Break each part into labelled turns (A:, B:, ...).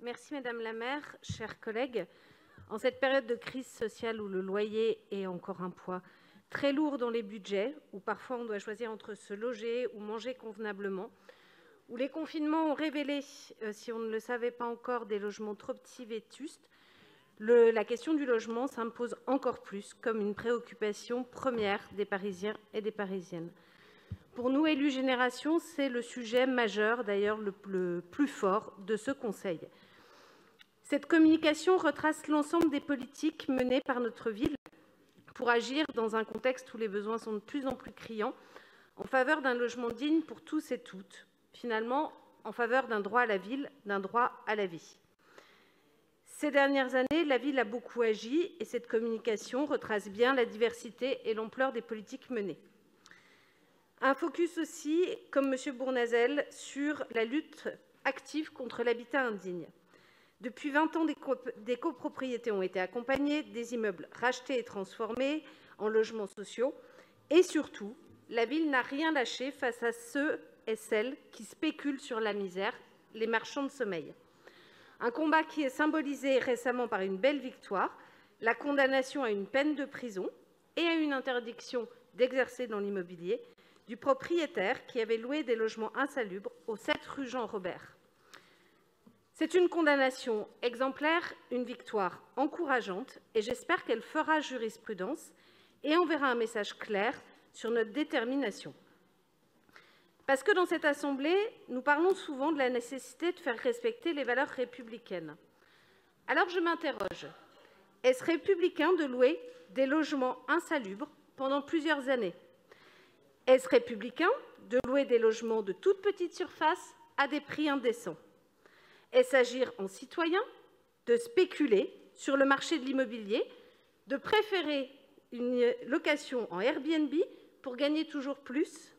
A: Merci Madame la maire, chers collègues. En cette période de crise sociale où le loyer est encore un poids très lourd dans les budgets, où parfois on doit choisir entre se loger ou manger convenablement, où les confinements ont révélé, si on ne le savait pas encore, des logements trop petits, vétustes, la question du logement s'impose encore plus comme une préoccupation première des Parisiens et des Parisiennes. Pour nous, élus Génération, c'est le sujet majeur, d'ailleurs le plus fort de ce Conseil. Cette communication retrace l'ensemble des politiques menées par notre ville pour agir dans un contexte où les besoins sont de plus en plus criants, en faveur d'un logement digne pour tous et toutes, finalement en faveur d'un droit à la ville, d'un droit à la vie. Ces dernières années, la ville a beaucoup agi et cette communication retrace bien la diversité et l'ampleur des politiques menées. Un focus aussi, comme M. Bournazel, sur la lutte active contre l'habitat indigne. Depuis 20 ans, des copropriétés ont été accompagnées, des immeubles rachetés et transformés en logements sociaux. Et surtout, la ville n'a rien lâché face à ceux et celles qui spéculent sur la misère, les marchands de sommeil. Un combat qui est symbolisé récemment par une belle victoire, la condamnation à une peine de prison et à une interdiction d'exercer dans l'immobilier du propriétaire qui avait loué des logements insalubres au 7 rue Jean Robert. C'est une condamnation exemplaire, une victoire encourageante, et j'espère qu'elle fera jurisprudence et enverra un message clair sur notre détermination. Parce que dans cette Assemblée, nous parlons souvent de la nécessité de faire respecter les valeurs républicaines. Alors je m'interroge, est-ce républicain de louer des logements insalubres pendant plusieurs années? Est-ce républicain de louer des logements de toute petite surface à des prix indécents? Est-ce agir en citoyen de spéculer sur le marché de l'immobilier, de préférer une location en Airbnb pour gagner toujours plus?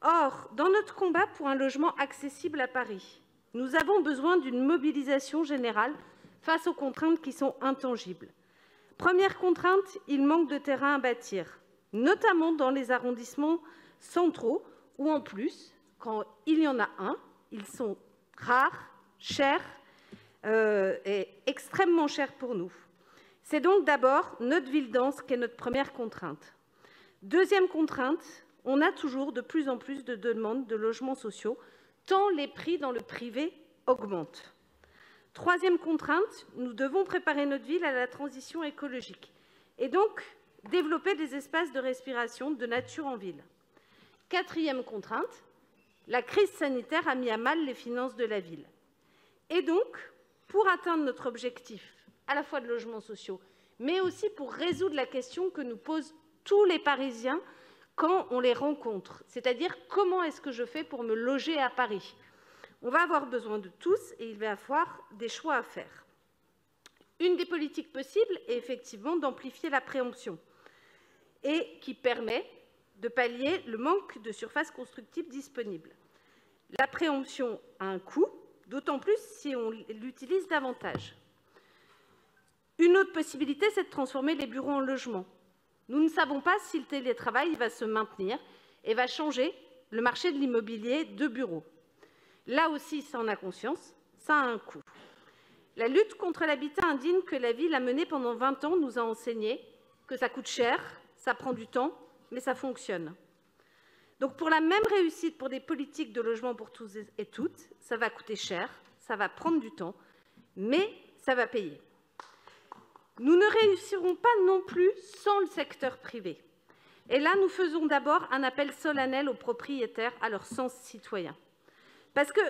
A: Or, dans notre combat pour un logement accessible à Paris, nous avons besoin d'une mobilisation générale face aux contraintes qui sont intangibles. Première contrainte, il manque de terrain à bâtir, notamment dans les arrondissements centraux où, en plus, quand il y en a un, ils sont rares, chers et extrêmement chers pour nous. C'est donc d'abord notre ville dense qui est notre première contrainte. Deuxième contrainte, on a toujours de plus en plus de demandes de logements sociaux, tant les prix dans le privé augmentent. Troisième contrainte, nous devons préparer notre ville à la transition écologique et donc développer des espaces de respiration de nature en ville. Quatrième contrainte, la crise sanitaire a mis à mal les finances de la ville. Et donc, pour atteindre notre objectif, à la fois de logements sociaux, mais aussi pour résoudre la question que nous posent tous les Parisiens quand on les rencontre, c'est-à-dire comment est-ce que je fais pour me loger à Paris? On va avoir besoin de tous et il va y avoir des choix à faire. Une des politiques possibles est effectivement d'amplifier la préemption et qui permet de pallier le manque de surface constructible disponible. La préemption a un coût, d'autant plus si on l'utilise davantage. Une autre possibilité, c'est de transformer les bureaux en logements. Nous ne savons pas si le télétravail va se maintenir et va changer le marché de l'immobilier de bureaux. Là aussi, ça en a conscience, ça a un coût. La lutte contre l'habitat indigne que la ville a menée pendant 20 ans nous a enseigné que ça coûte cher, ça prend du temps, mais ça fonctionne. Donc pour la même réussite pour des politiques de logement pour tous et toutes, ça va coûter cher, ça va prendre du temps, mais ça va payer. Nous ne réussirons pas non plus sans le secteur privé. Et là, nous faisons d'abord un appel solennel aux propriétaires à leur sens citoyen. Parce que,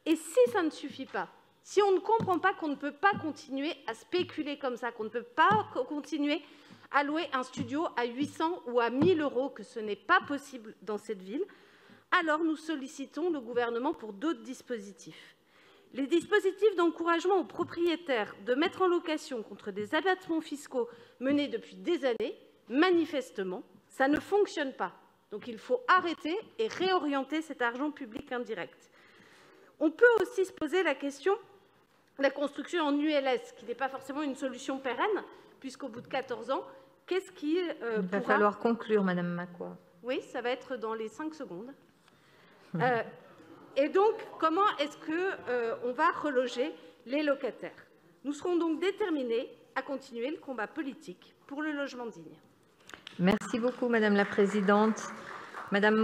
A: et si ça ne suffit pas, si on ne comprend pas qu'on ne peut pas continuer à spéculer comme ça, qu'on ne peut pas continuer à louer un studio à 800 ou à 1 000 euros, que ce n'est pas possible dans cette ville, alors nous sollicitons le gouvernement pour d'autres dispositifs. Les dispositifs d'encouragement aux propriétaires de mettre en location contre des abattements fiscaux menés depuis des années, manifestement, ça ne fonctionne pas. Donc il faut arrêter et réorienter cet argent public indirect. On peut aussi se poser la question de la construction en ULS, qui n'est pas forcément une solution pérenne, puisqu'au bout de 14 ans, qu'est-ce qui
B: Il va falloir conclure, Madame Macquart.
A: Oui, ça va être dans les 5 secondes. Et donc, comment est-ce qu'on va reloger les locataires? Nous serons donc déterminés à continuer le combat politique pour le logement digne.
B: Merci beaucoup, Madame la Présidente. Madame